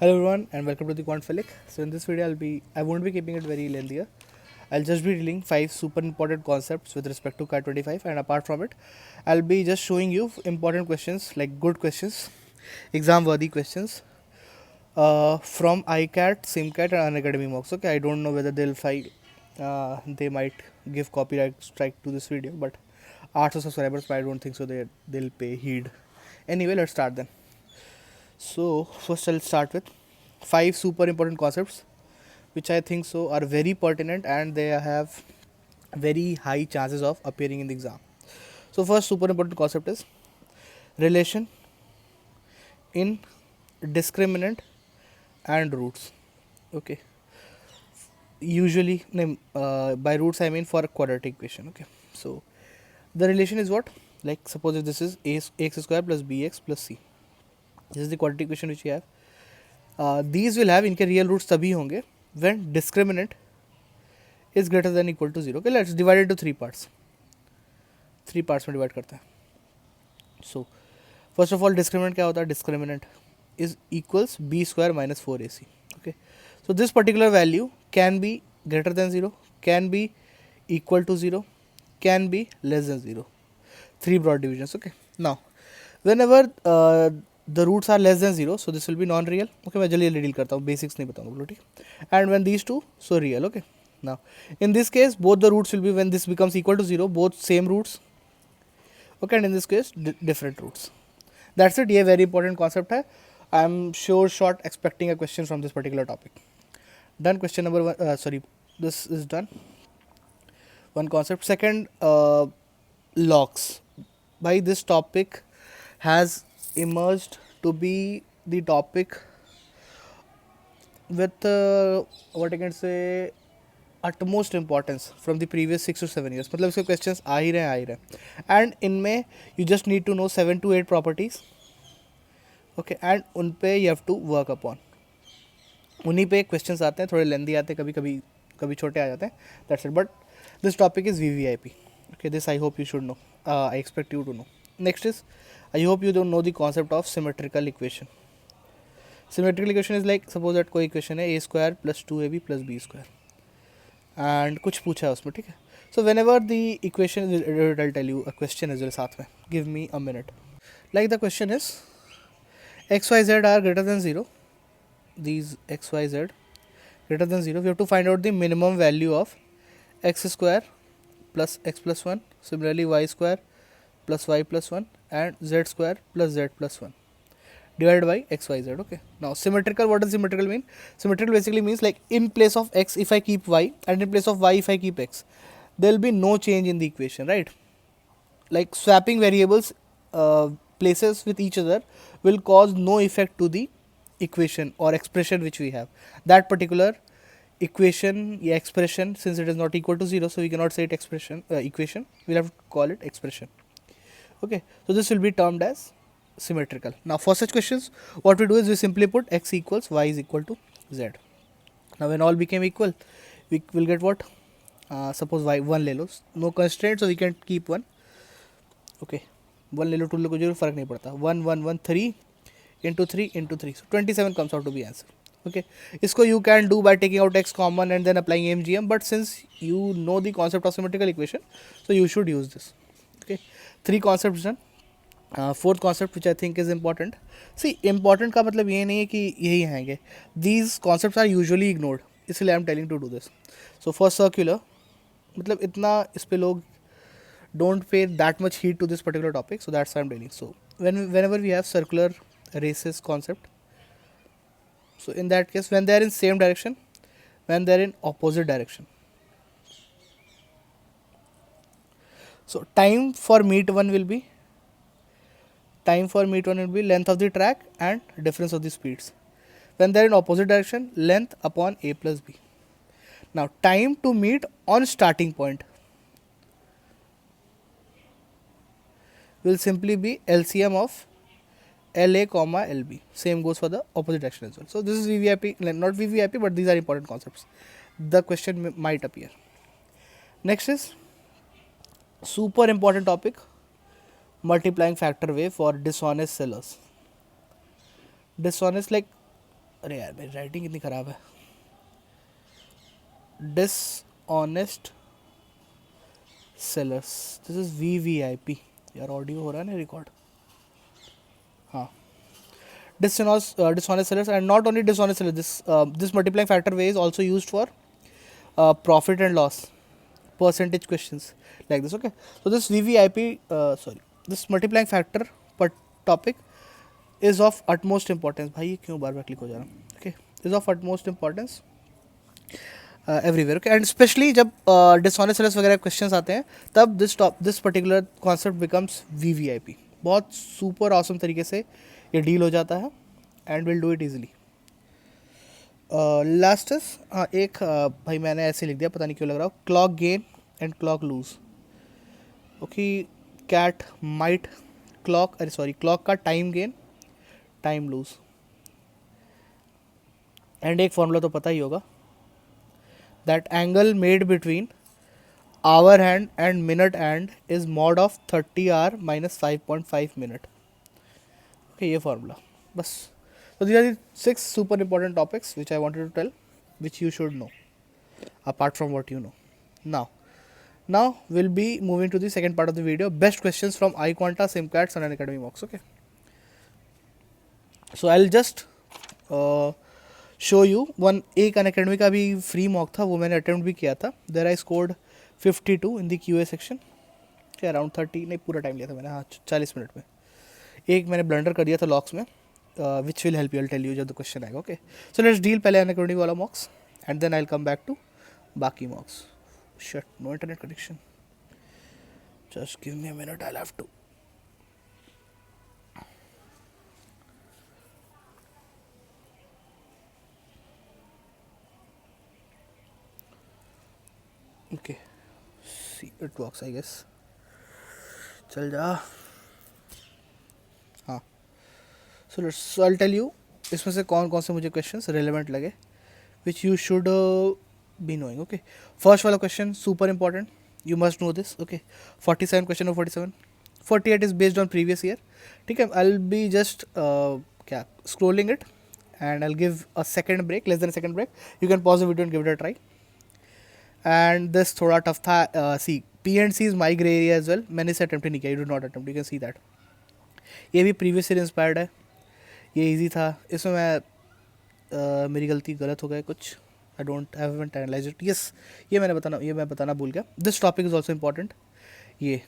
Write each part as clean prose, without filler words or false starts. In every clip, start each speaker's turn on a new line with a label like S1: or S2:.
S1: Hello everyone and welcome to the Quantphilic. So in this video I won't be keeping it very lengthier. I'll just be dealing 5 super important concepts with respect to CAT 25, and apart from it I'll be just showing you important questions, like good questions, exam worthy questions from ICAT, SimCAT and Unacademy mocks. Okay, I don't know whether they'll file they might give copyright strike to this video, but arts of subscribers, but I don't think so they'll pay heed. Anyway, let's start then. So first I'll start with 5 super important concepts which I think so are very pertinent and they have very high chances of appearing in the exam. So first super important concept is relation in discriminant and roots. Okay. Usually by roots I mean for a quadratic equation. Okay. So the relation is what? Like suppose if this is ax square plus bx plus c. This is the quadratic equation which we have. These will have इनके real roots तभी होंगे when discriminant is greater than equal to 0. Okay, let's divide it into 3 parts. 3 parts में divide करते हैं. So first of all discriminant क्या होता है? Discriminant is equals b square minus 4ac. Okay, so this particular value can be greater than 0, can be equal to 0, can be less than 0. 3 broad divisions. Okay, now whenever the roots are less than 0, so this will be non-real. Okay, मैं जल्दी deal करता हूँ, basics नहीं बताऊँगा, ठीक. And when these two, so real. Okay, now in this case both the roots will be, when this becomes equal to 0, both same roots. Okay, and in this case different roots. That's it. ये very important concept है. I'm sure short expecting a question from this particular topic. Done. Question number 1. Sorry, this is done. One concept. Second, locks. By this topic has emerged to be the topic with what I can say utmost importance from the previous 6 to 7 years. मतलब इसके questions आ ही रहे हैं and इनमें you just need to know 7 to 8 properties. Okay, and उन पे you have to work upon. उन्हीं पे questions आते हैं, थोड़े लेंदी आते हैं, कभी छोटे आ जाते हैं. That's it. But this topic is VVIP. Okay, this I hope you should know. I expect you to know. Next is, I hope you don't know the concept of symmetrical equation. Symmetrical equation is like, suppose that कोई equation है a square plus 2ab plus b square and कुछ पूछा है उसमें, ठीक है. So whenever the equation is, I'll tell you a question as well साथ में. Give me a minute. Like the question is, x, y, z are greater than 0. These x, y, z greater than 0. We have to find out the minimum value of x square plus x plus 1. Similarly, y square plus y plus 1 and z square plus z plus 1 divided by x, y, z. Okay. Now symmetrical, what does symmetrical mean? Symmetrical basically means like in place of x if I keep y and in place of y if I keep x, there will be no change in the equation, right? Like swapping variables places with each other will cause no effect to the equation or expression which we have. That particular equation, yeah, expression, since it is not equal to 0, so we cannot say it expression equation, we'll have to call it expression. Okay, so this will be termed as symmetrical. Now for such questions, what we do is we simply put x equals y is equal to z. Now when all became equal, we will get what? Suppose y 1 ले लो, no constraint, so we can keep 1. Okay, 1 ले लो, 2 ले लो, कोई फर्क नहीं पड़ता. 1 1 1 3 into 3 into 3, so 27 comes out to be answer. Okay, इसको you can do by taking out x common and then applying MGM, but since you know the concept of symmetrical equation, so you should use this. Okay, 3 concepts done. Fourth concept which I think is important. See, important का मतलब ये नहीं है कि यही हैंगे. These concepts are usually ignored, इसलिए I am telling to do this. So for circular, मतलब इतना इस पे लोग don't pay that much heed to this particular topic, so that's why I'm telling. So whenever we have circular races concept, so in that case, when they are in same direction, when they are in opposite direction, so time for meet one will be length of the track and difference of the speeds. When they are in opposite direction, length upon a plus b. Now time to meet on starting point will simply be LCM of LA comma LB. Same goes for the opposite direction as well. So this is VVIP, not VVIP, but these are important concepts. The question might appear. Next is super important topic, multiplying factor way for dishonest sellers. Dishonest, like अरे यार मेरी writing कितनी ख़राब है. Dishonest sellers. This is VVIP. यार audio हो रहा है ना रिकॉर्ड. हाँ. Dishonest sellers, and not only dishonest sellers. This multiplying factor way is also used for profit and loss percentage questions like this. Okay. So this VVIP, this multiplying factor per topic is of utmost importance. भाई ये क्यों बार बार click हो जा रहा है? Okay. Is of utmost importance everywhere. Okay. And specially जब dishonest sellers वगैरह questions आते हैं तब this particular concept becomes VVIP. बहुत सुपर ऑसम तरीके से ये डील हो जाता है and will do it easily. Last is एक भाई मैंने ऐसे लिख दिया, पता नहीं क्यों लग रहा हो. Clock gain and clock lose. Okay. CAT might clock का time gain time lose. And एक फॉर्मूला तो पता ही होगा, that angle made between hour hand and minute hand is mod of 30 hour minus 5.5 minute. Okay, ये formula बस. So these are the 6 super important topics which I wanted to tell, which you should know apart from what you know. Now we'll be moving to the second part of the video, best questions from iQuanta, SimCats and Unacademy mocks. Okay, so I'll just show you one. एक Unacademy का भी free mock था, वो मैंने attempt भी किया था. There I scored 52 in the QA section. Around 30 नहीं, पूरा टाइम लिया था मैंने. हाँ 40 मिनट में. एक मैंने ब्लंडर कर दिया था लॉक्स में, which will help you. I tell you जब द क्वेश्चन आएगा. ओके. सो लेट्स डील पहले अनअकैडमी वाला mocks and then I will come back to बाकी mocks. Shut, no internet connection. Just give me a minute, I have to. Okay, see it works I guess. चल जा. हाँ. सो आई tell you इसमें से कौन कौन से मुझे क्वेश्चंस रेलेवेंट लगे विच you should be knowing. Okay. First वाला question super important, you must know this. Okay. 47 question of 47. 48 is based on previous year. ठीक है. आई विल बी जस्ट क्या scrolling it and I will give a second break, less than second break. You can pause the video and give it a try. And this थोड़ा tough था. सी P&C is my grey area as well. मैंने इसे attempt नहीं किया. You do not attempt, you can see that. ये भी previous year inspired है. ये इजी था. इसमें मैं मेरी गलती गलत हो गया कुछ. I don't haven't analyse it. Yes, ये मैं बताना भूल गया. This topic is also important. ये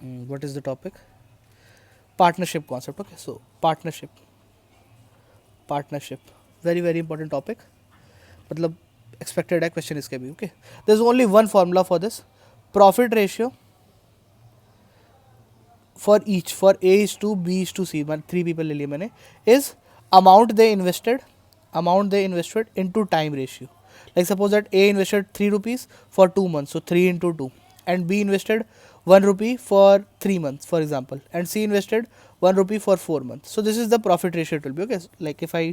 S1: what is the topic? Partnership concept. Okay. So partnership very very important topic. मतलब एक्सपेक्टेड है क्वेश्चन इसके भी. Okay. There is only one formula for this. Profit ratio for each, for A is to B is to C, 3 people ले लिए मैंने, is amount they invested into time ratio. Like suppose that A invested 3 rupees for 2 months, so 3 into 2, and B invested 1 rupee for 3 months for example, and C invested 1 rupee for 4 months. So this is the profit ratio it will be. Okay, like if I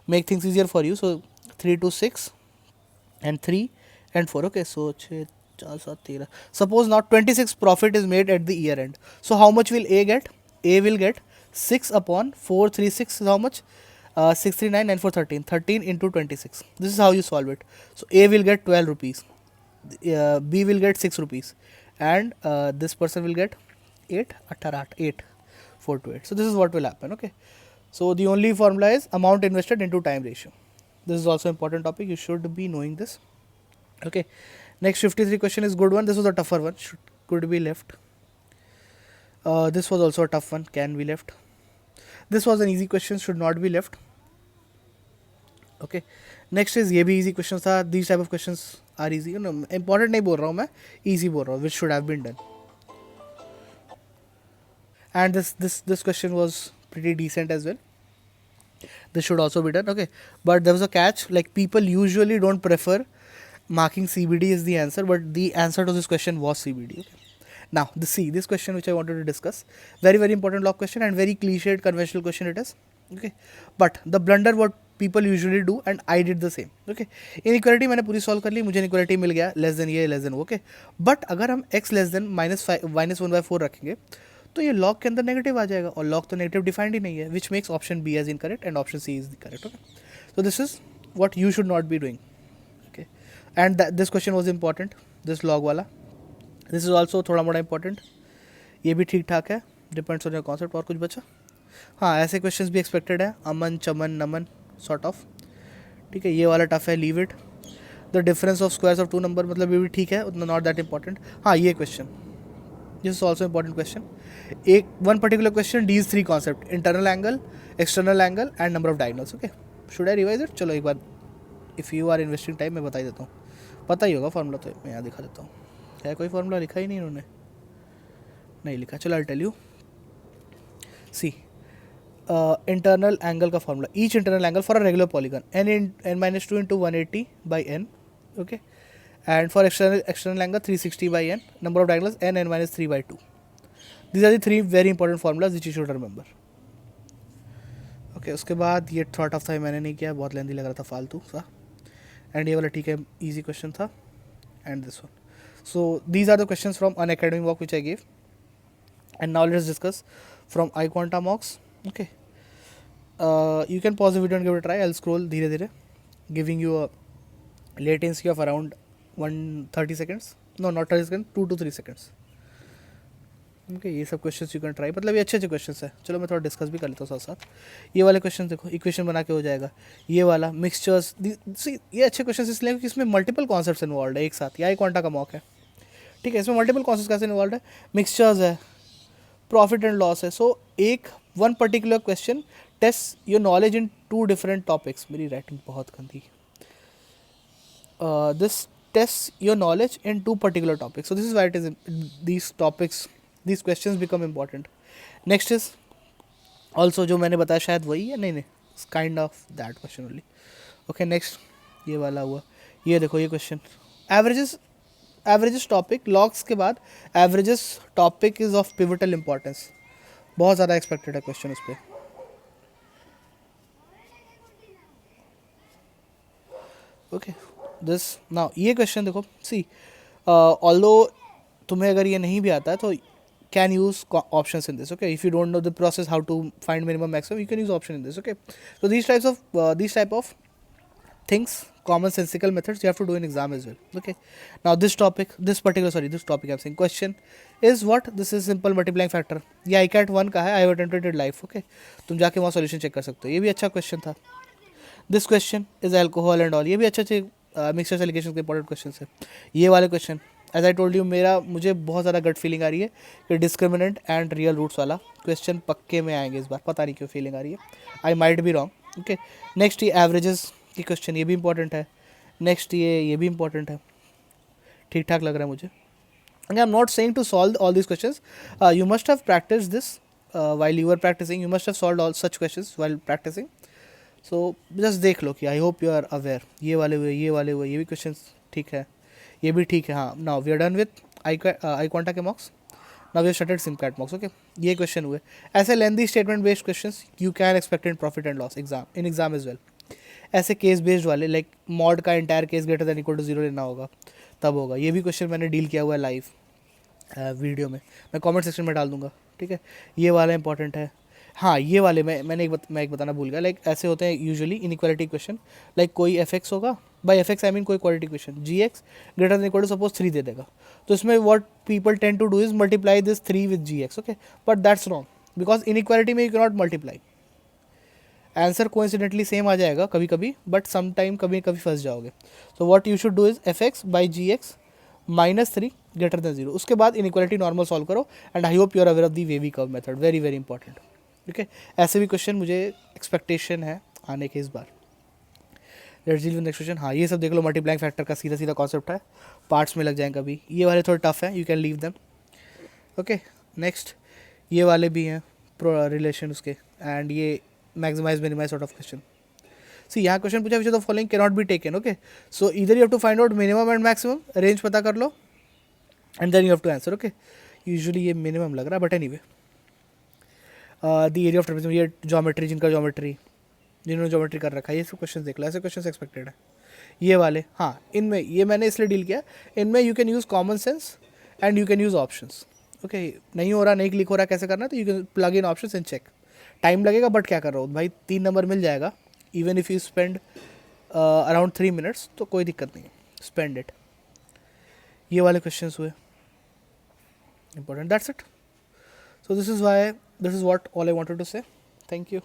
S1: make things easier for you, so 3 to 6 and 3 and 4. Okay, so 6 4 7 13. Suppose now 26 profit is made at the year end. So how much will A get? A will get 6 upon 436 is how much? 639 and 4 13. 13 into 26. This is how you solve it. So A will get 12 rupees. B will get 6 rupees. And this person will get 8, 8, 4 to 8. So this is what will happen. Okay. So the only formula is amount invested into time ratio. This is also important topic. You should be knowing this. Okay. Next 53 question is good one. This was a tougher one. Could be left. This was also a tough one. Can be left. This was an easy question. Should not be left. Okay. Next is ये भी easy questions था. These type of questions are easy. You know, important नहीं बोल रहा हूँ मैं. Easy बोल रहा हूँ. Which should have been done. And this question was pretty decent as well. This should also be done. Okay. But there was a catch. Like people usually don't prefer marking CBD is the answer, but the answer to this question was CBD. Okay. Now this question which I wanted to discuss, very very important log question and very cliched conventional question it is. Okay, but the blunder what people usually do and I did the same. Okay, inequality मैंने पूरी solve कर ली, मुझे inequality मिल गया less than ये less than वो. Okay, but अगर हम x less than -1/4 रखेंगे तो ये लॉग के अंदर नेगेटिव आ जाएगा, और लॉग तो नेगेटिव डिफाइंड ही नहीं है, which makes option B as incorrect and option C is the correct. Okay, so this is what you should not be doing. Okay, and this question was important, this log वाला. This is also थोड़ा मोड़ा important. ये भी ठीक ठाक है, depends on your concept. और कुछ बचा? हाँ, ऐसे क्वेश्चंस भी एक्सपेक्टेड है, अमन चमन नमन सॉर्ट ऑफ. ठीक है, ये वाला टफ है, leave it. The difference of squares of two number, मतलब ये भी ठीक है, उतना नॉट दैट इंपॉर्टेंट. हाँ, ये question, this is also important question. एक one particular question these three concept, internal angle, external angle and number of diagonals. Okay, should I revise it? चलो एक बार, if you are investing time, मैं बता ही देता हूँ. पता ही होगा फार्मूला, तो मैं यहाँ दिखा देता हूँ. क्या कोई फार्मूला लिखा ही नहीं इन्होंने? नहीं लिखा. चलो I tell you. See, internal angle का formula, each internal angle for a regular polygon n minus two into 180 by n. Okay, and for external angle 360 by n, number of diagonals n minus 3 by 2. These are the three very important formulas which you should remember. Okay, उसके बाद ये thought of था, मैंने नहीं किया, बहुत लेंदी लग रहा था, फालतू सा. एंड ये वाला ठीक है, ईजी क्वेश्चन था. And this one. So these are the questions from Unacademy mock which I give. And now let's discuss from iQuanta mocks. Okay, you can pause the video and give it a try. I'll scroll धीरे धीरे, giving you a latency of around 130 seconds. No, not 30 seconds, 2 to 3 seconds. Okay, ये सब questions you can try, मतलब ये अच्छे अच्छे questions है. चलो मैं थोड़ा डिस्कस भी कर लेता हूँ साथ साथ. ये वाले क्वेश्चन देखो, इक्वेशन बना के हो जाएगा. ये वाला मिक्सचर्स, ये अच्छे क्वेश्चन इसलिए क्योंकि इसमें मल्टीपल कॉन्सेप्ट्स इन्वॉल्व है एक साथ. या क्वांटा का मॉक है, ठीक है, इसमें मल्टीपल कॉन्सेप्ट्स कैसे इन्वॉल्व है, मिक्सचर्स है, प्रॉफिट एंड लॉस है. सो एक one particular question test your knowledge in two different topics. मेरी राइटिंग बहुत गंदी. This test your knowledge in two particular topics. So this is why it is these topics, these questions become important. Next is also जो मैंने बताया शायद वही है, नहीं kind of that question only. Okay, next ये वाला हुआ. ये देखो ये क्वेश्चन, averages टॉपिक, लॉग्स के बाद averages topic is of pivotal importance. बहुत ज़्यादा एक्सपेक्टेड है क्वेश्चन उस पर. ओके, दिस नाउ ये क्वेश्चन देखो. सी, ऑल्दो तुम्हें अगर ये नहीं भी आता है तो can use options in this. Okay, if you don't know the process how to find minimum maximum, you can use option in this. Okay, so these type of things, commonsensical methods, you have to do in exam as well. Okay, now this topic I'm saying question is what? This is simple multiplying factor. ये ICAT 1 का है, I have attempted it live. Okay, तुम जाके वहाँ solution check कर सकते हो. ये भी अच्छा question था. This question is alcohol and all. ये भी अच्छे mixture allocations के important questions है. ये वाले question, as I told you, मुझे बहुत ज़्यादा गट फीलिंग आ रही है कि डिस्क्रिमिनेंट एंड रियल रूट्स वाला क्वेश्चन पक्के में आएंगे इस बार. पता नहीं क्यों फीलिंग आ रही है, I might be wrong. Okay, next ये एवरेजेस की क्वेश्चन, ये भी इंपॉर्टेंट है. नेक्स्ट ये भी इंपॉर्टेंट है, ठीक ठाक लग रहा है मुझे. I am not saying to solve all this questions. You must have practice this while you are practicing. You must have solve all such questions while practicing. So just देख लो कि I hope you are aware. ये वाले हुए, ये भी question ठीक है, ये भी ठीक है. हाँ, now we are done with iQuanta के mocks. Now we have started SimCAT mocks. Okay, ये क्वेश्चन हुए. ऐसे lengthy statement based questions you can expect in profit and loss in exam as well. ऐसे case based वाले, like mod का entire case greater than equal to 0 लेना होगा तब होगा. ये भी क्वेश्चन मैंने डील किया हुआ है लाइव वीडियो में, मैं कमेंट सेक्शन में डाल दूंगा. ठीक है, ये वाला इंपॉर्टेंट है. हाँ, ये वाले मैं एक बताना भूल गया. लाइक ऐसे होते हैं यूजुअली इनइक्वालिटी क्वेश्चन. लाइक कोई एफ एक्स होगा, by F X I mean कोई quality question, G X greater than equal to suppose 3 दे देगा. तो इसमें what people tend to do is multiply this 3 with G X. Okay, but that's wrong, because inequality में you can not multiply. Answer coincidentally same आ जाएगा कभी कभी, but some time कभी कभी फंस जाओगे. तो what you should do is f x by g x minus 3 greater than 0. उसके बाद इनइक्वालिटी नॉर्मल सॉल्व करो. And I hope you are aware of the wavy curve method. Very very important. ठीक है, ऐसे भी क्वेश्चन मुझे expectation है आने के इस बार. Let's deal with next question. हाँ, ये सब देख लो, मल्टीप्लाइंग फैक्टर का सीधा सीधा कॉन्सेप्ट है, पार्ट्स में लग जाएंगे कभी. ये वाले थोड़े टफ है, you can leave them. Okay, next ये वाले भी हैं रिलेशन उसके, एंड ये maximise minimise sort of question. सी, यहाँ क्वेश्चन पूछा which of the following can not be taken. Okay, सो इधर you have to find out minimum and maximum, range पता कर लो, and then you have to answer. Okay, usually ये minimum लग रहा है, but anyway the area of trapezium, ये geometry, जिन्होंने geometry कर रखा है, ये सब क्वेश्चन देख लो. ऐसे क्वेश्चन एक्सपेक्टेड है. ये वाले, हाँ, इनमें ये मैंने इसलिए डील किया, इनमें you can use common sense and you can use options. Okay नहीं हो रहा, नहीं क्लिक हो रहा, कैसे करना है, तो you can plug in options and check. Time लगेगा बट क्या कर रहा हूँ भाई, 3 नंबर मिल जाएगा. Even if you spend around 3 minutes तो कोई दिक्कत नहीं, स्पेंड इट. ये वाले क्वेश्चंस हुए important. That's it. So this is why, this is what all I wanted to say. Thank you.